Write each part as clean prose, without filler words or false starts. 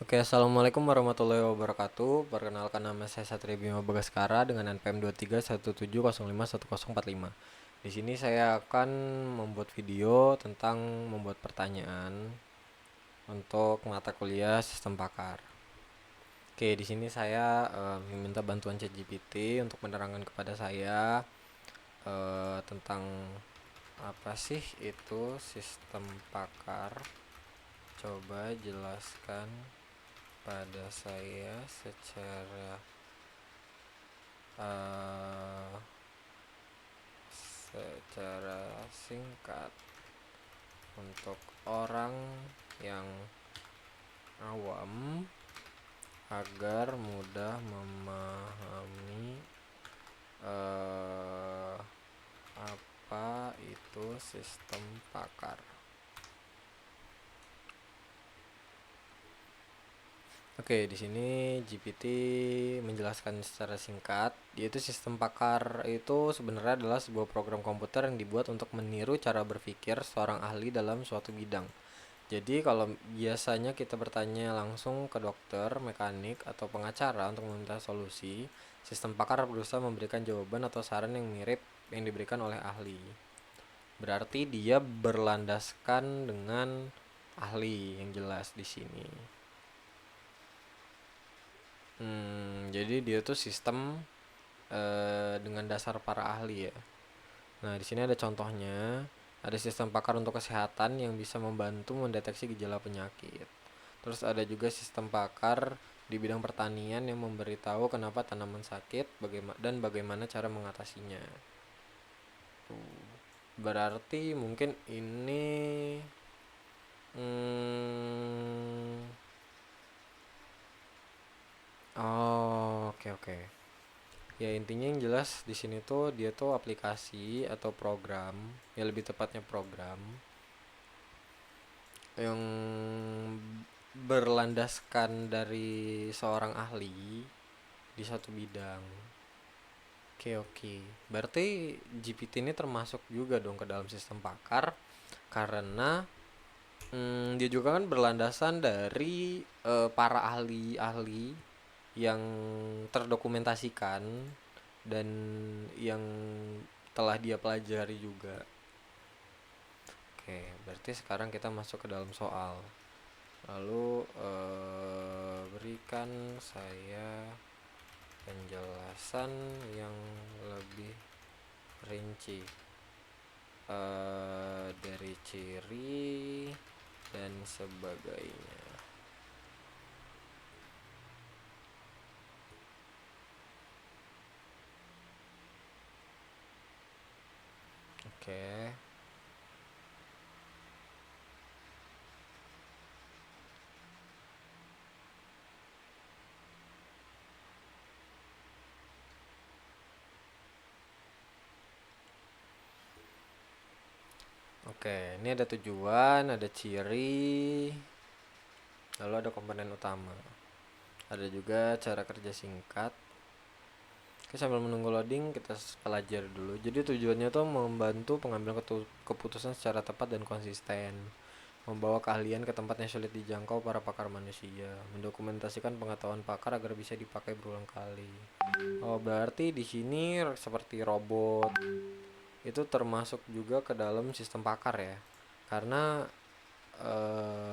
Oke, assalamualaikum warahmatullahi wabarakatuh. Perkenalkan, nama saya Satria Bima Bagaskara dengan NPM 2317051045. Di sini saya akan membuat video tentang membuat pertanyaan untuk mata kuliah sistem pakar. Oke, di sini saya meminta bantuan ChatGPT untuk menerangkan kepada saya tentang apa sih itu sistem pakar. Coba jelaskan pada saya uh, secara singkat untuk orang yang awam agar mudah memahami uh, apa itu sistem pakar. Oke, di sini GPT menjelaskan secara singkat, yaitu sistem pakar itu sebenarnya adalah sebuah program komputer yang dibuat untuk meniru cara berpikir seorang ahli dalam suatu bidang. Jadi kalau biasanya kita bertanya langsung ke dokter, mekanik, atau pengacara untuk meminta solusi, sistem pakar berusaha memberikan jawaban atau saran yang mirip yang diberikan oleh ahli. Berarti dia berlandaskan dengan ahli yang jelas di sini. Jadi dia tuh sistem dengan dasar para ahli ya. Nah, di sini ada contohnya. Ada sistem pakar untuk kesehatan yang bisa membantu mendeteksi gejala penyakit. Terus ada juga sistem pakar di bidang pertanian yang memberitahu kenapa tanaman sakit dan bagaimana cara mengatasinya. Berarti mungkin ini hmm, oh, oke oke. Ya intinya yang jelas di sini tuh dia tuh aplikasi atau program, ya lebih tepatnya program yang berlandaskan dari seorang ahli di satu bidang. Oke oke. Berarti GPT ini termasuk juga dong ke dalam sistem pakar karena dia juga kan berlandasan dari para ahli-ahli yang terdokumentasikan dan yang telah dia pelajari juga. Oke, berarti sekarang kita masuk ke dalam soal. Lalu berikan saya penjelasan yang lebih rinci dari ciri dan sebagainya. Oke. Oke, ini ada tujuan, ada ciri, lalu ada komponen utama. Ada juga cara kerja singkat. Oke, sambil menunggu loading kita pelajari dulu. Jadi tujuannya tuh membantu pengambilan keputusan secara tepat dan konsisten, membawa keahlian ke tempat yang sulit dijangkau para pakar manusia, mendokumentasikan pengetahuan pakar agar bisa dipakai berulang kali. Oh, berarti di sini seperti robot itu termasuk juga ke dalam sistem pakar ya. Karena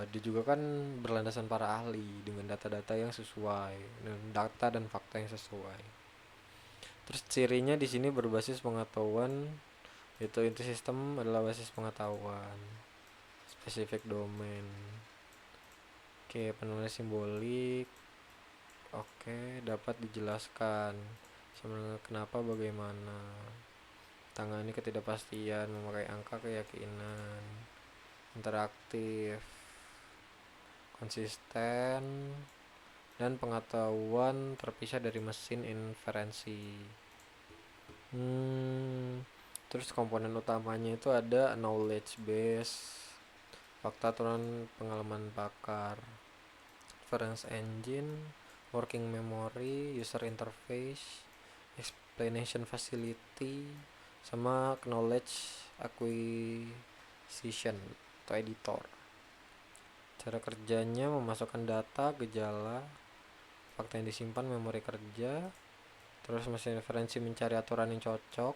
dia juga kan berlandasan para ahli dengan data-data yang sesuai, dan data dan fakta yang sesuai. Terus cirinya di sini berbasis pengetahuan, yaitu inti sistem adalah basis pengetahuan, spesifik domain. Oke, penulis simbolik. Oke, dapat dijelaskan sebenarnya kenapa bagaimana. Tangani ketidakpastian, memakai angka keyakinan, interaktif, konsisten, dan pengetahuan terpisah dari mesin inferensi. Terus komponen utamanya itu ada knowledge base, fakta turun pengalaman pakar, reference engine, working memory, user interface, explanation facility, sama knowledge acquisition atau editor. Cara kerjanya memasukkan data, gejala, fakta yang disimpan, memori kerja, terus mesin referensi mencari aturan yang cocok,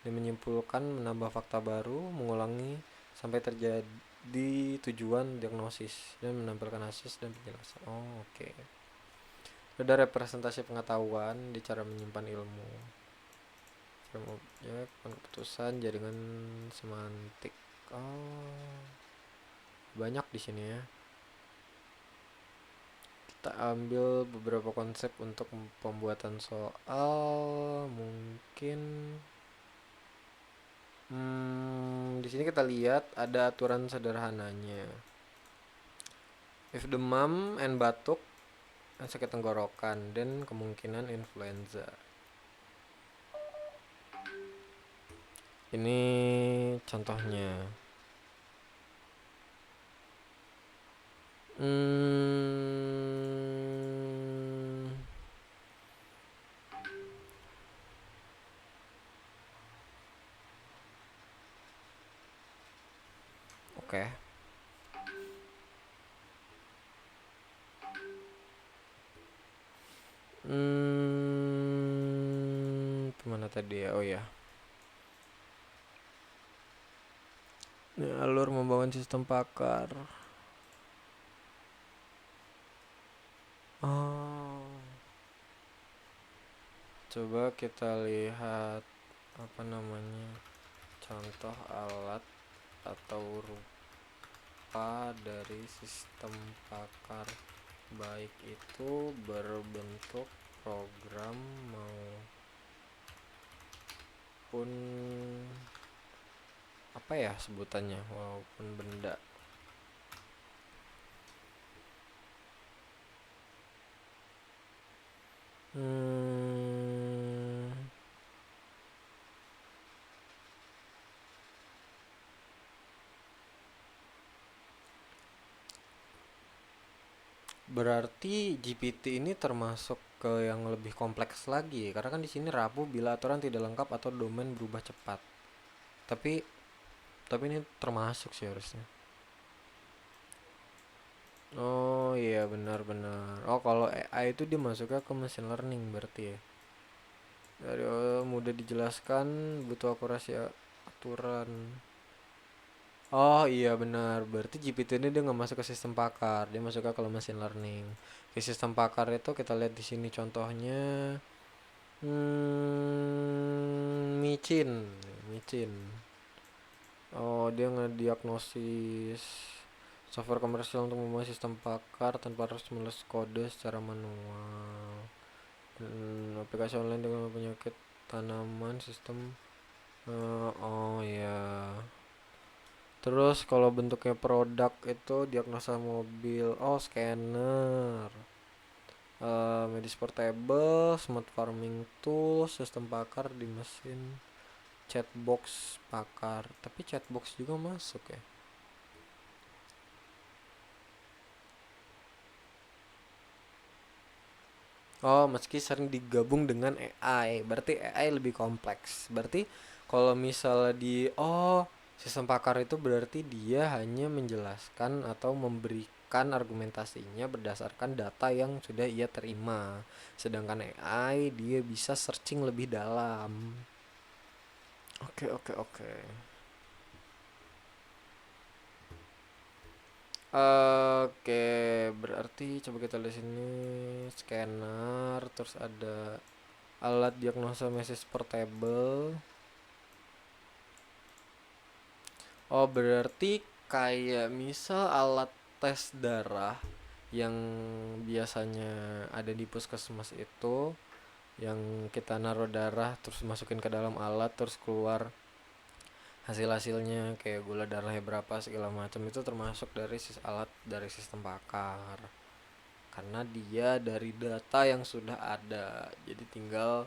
dan menyimpulkan, menambah fakta baru, mengulangi sampai terjadi tujuan diagnosis, dan menampilkan hasil dan penjelasan. Oh, oke. Ada representasi pengetahuan di cara menyimpan ilmu. Frame objek, keputusan, jaringan semantik. Oh, banyak di sini ya. Kita ambil beberapa konsep untuk pembuatan soal. Mungkin di sini kita lihat ada aturan sederhananya. If demam and batuk, sakit tenggorokan, dan kemungkinan influenza. Ini contohnya. Oke. Kemana tadi ya? Oh ya. Ini alur membangun sistem pakar. Oh. Coba kita lihat apa namanya? Contoh alat atau rupa dari sistem pakar, baik itu berbentuk program maupun apa ya sebutannya, maupun benda. Berarti GPT ini termasuk ke yang lebih kompleks lagi, karena kan di sini rapuh bila aturan tidak lengkap atau domain berubah cepat. Tapi ini termasuk sih harusnya. Oh iya, benar-benar. Oh, kalau AI itu dia masuknya ke machine learning berarti ya. Dari mudah dijelaskan, butuh akurasi aturan. Oh iya benar, berarti GPT ini dia nggak masuk ke sistem pakar, dia masuk ke machine learning. Di sistem pakar itu kita lihat di sini contohnya, micin, micin. Oh, dia ngediagnosis software komersial untuk membuat sistem pakar tanpa harus menulis kode secara manual. Aplikasi online dengan penyakit tanaman sistem. Oh ya. Terus kalau bentuknya produk itu diagnosa mobil. Oh, scanner. Medis portable, smart farming tool, sistem pakar di mesin, chatbox pakar. Tapi chatbox juga masuk ya. Oh, meski sering digabung dengan AI, berarti AI lebih kompleks. Berarti kalau misalnya sistem pakar itu berarti dia hanya menjelaskan atau memberikan argumentasinya berdasarkan data yang sudah ia terima. Sedangkan AI dia bisa searching lebih dalam. Oke, oke, oke. Oke, berarti coba kita lihat sini scanner, terus ada alat diagnosa mesis portable. Oh, berarti kayak misal alat tes darah yang biasanya ada di puskesmas itu, yang kita naruh darah terus masukin ke dalam alat terus keluar hasil-hasilnya kayak gula darahnya berapa segala macam, itu termasuk dari alat dari sistem pakar. Karena dia dari data yang sudah ada, jadi tinggal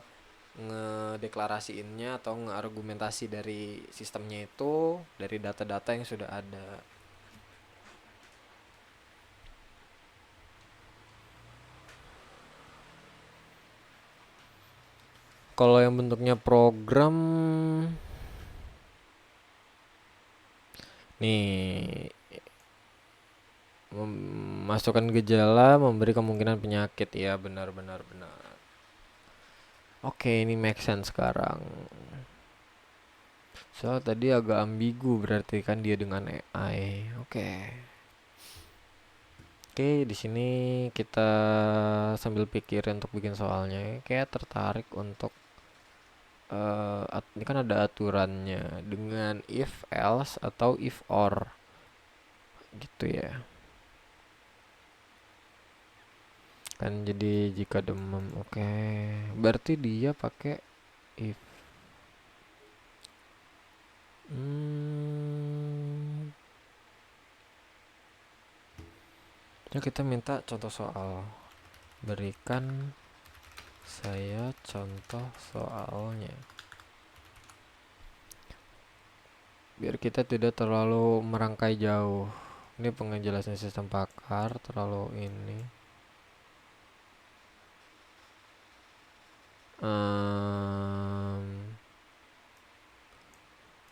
ngedeklarasiinnya atau ngeargumentasi dari sistemnya itu dari data-data yang sudah ada. Kalau yang bentuknya program, nih Memasukkan gejala, memberi kemungkinan penyakit. Ya, benar benar benar. Oke, ini make sense sekarang. Soal tadi agak ambigu, berarti kan dia dengan AI. Oke. Oke, di sini kita sambil pikirin untuk bikin soalnya. Kayak tertarik untuk ini kan ada aturannya dengan if else atau if or gitu ya. Kan jadi jika demam, oke. Berarti dia pakai if. Hmm, ya kita minta contoh soal. Berikan saya contoh soalnya. Biar kita tidak terlalu merangkai jauh. Ini penjelasan sistem pakar terlalu ini.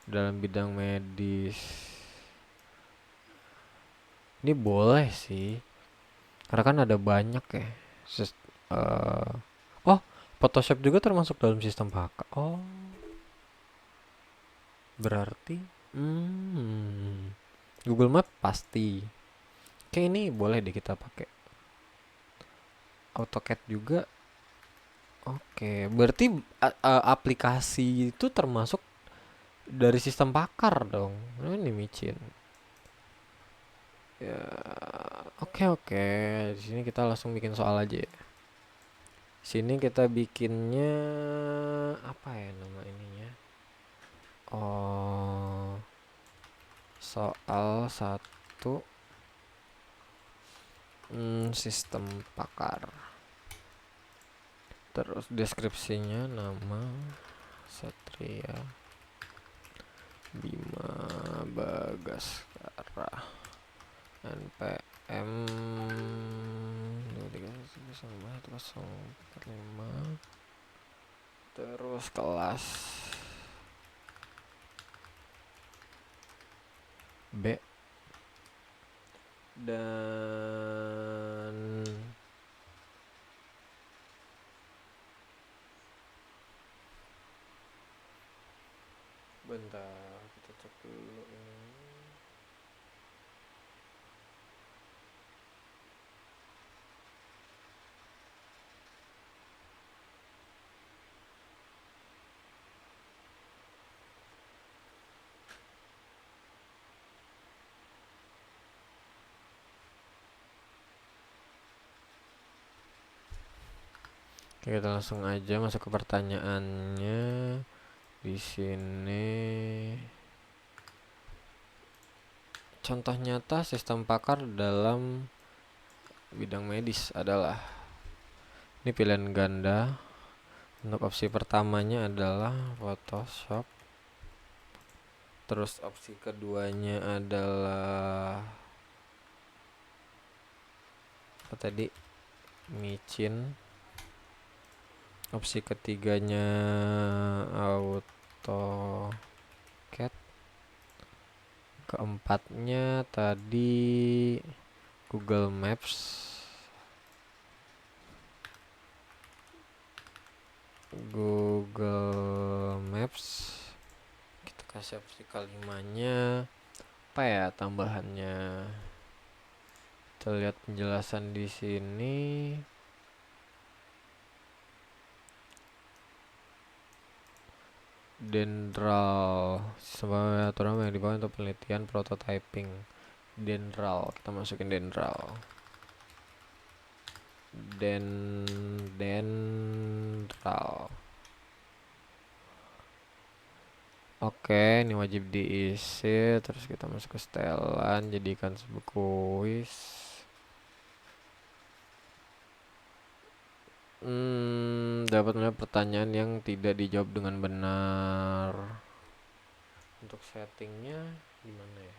Dalam bidang medis. Ini boleh sih. Karena kan ada banyak ya. Eh, oh, Photoshop juga termasuk dalam sistem pakar. Oh, berarti Google Map pasti. Kayak ini boleh deh kita pakai. AutoCAD juga. Oke, berarti aplikasi itu termasuk dari sistem pakar dong. Ini micin. Ya, oke. Di sini kita langsung bikin soal aja ya. Sini kita bikinnya apa ya nama ininya? Oh, soal satu sistem pakar. Terus deskripsinya nama Satria Bima Bagaskara NPM 231045 terus kelas B dan bentar kita cek dulu ini. Oke, kita langsung aja masuk ke pertanyaannya. Di sini contoh nyata sistem pakar dalam bidang medis adalah ini pilihan ganda. Untuk opsi pertamanya adalah Photoshop. Terus opsi keduanya adalah apa tadi? Micin. Opsi ketiganya AutoCAD. Keempatnya tadi Google Maps. Kita kasih opsi kelimanya apa ya tambahannya? Kita lihat penjelasan di sini. Dendral sebagai aturan yang dipakai untuk penelitian prototyping. Dendral, kita masukin dendral. Dendral. Oke, ini wajib diisi. Terus kita masuk ke setelan, jadikan sebuah kuis. Dapat melihat pertanyaan yang tidak dijawab dengan benar. Untuk settingnya gimana ya?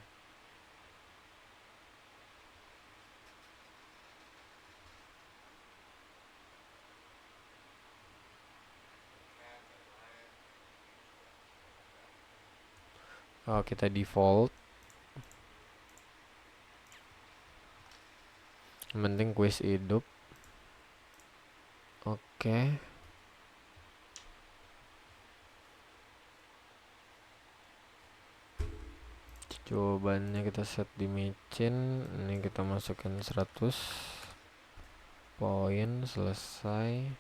Oh, kita default. Yang penting kuis hidup. Oke. Jawabannya kita set di micin. Ini kita masukin 100 poin. Selesai.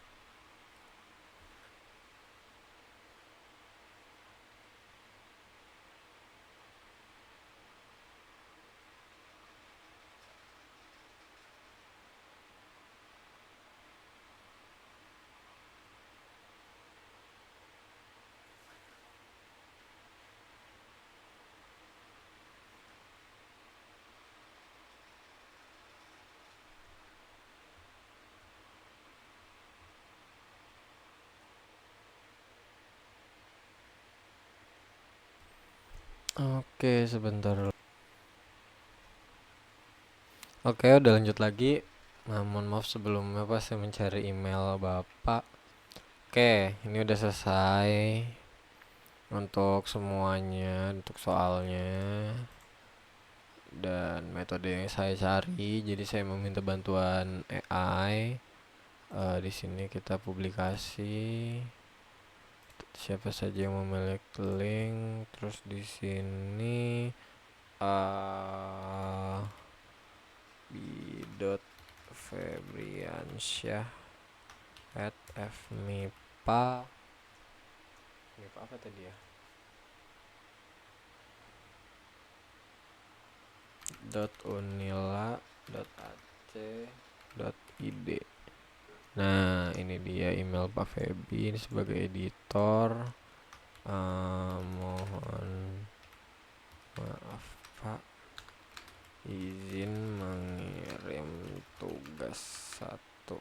Oke, sebentar. Oke, udah lanjut lagi. Mohon maaf sebelumnya saya mencari email Bapak. Oke, ini udah selesai untuk semuanya, untuk soalnya dan metode yang saya cari. Jadi saya meminta bantuan AI. Di sini kita publikasi. Siapa saja yang memiliki link, terus di sini b.febriansyah@fmipa apa tadi ya, .unila.ac.id. Nah, ini dia email Pak Febi ini sebagai editor. Mohon maaf Pak, izin mengirim tugas 1,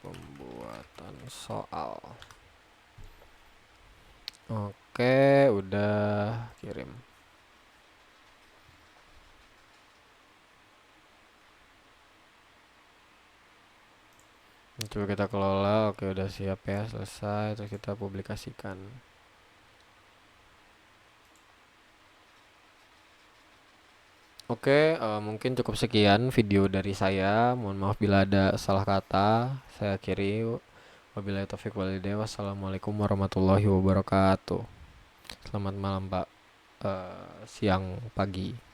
pembuatan soal. Oke, udah kirim. Coba kita kelola. Oke, udah siap ya, selesai. Terus kita publikasikan. Oke, mungkin cukup sekian video dari saya. Mohon maaf bila ada salah kata. Saya akhiri. Wabillahi taufiq walhidayah. Wassalamualaikum warahmatullahi wabarakatuh. Selamat malam Pak. Siang, pagi.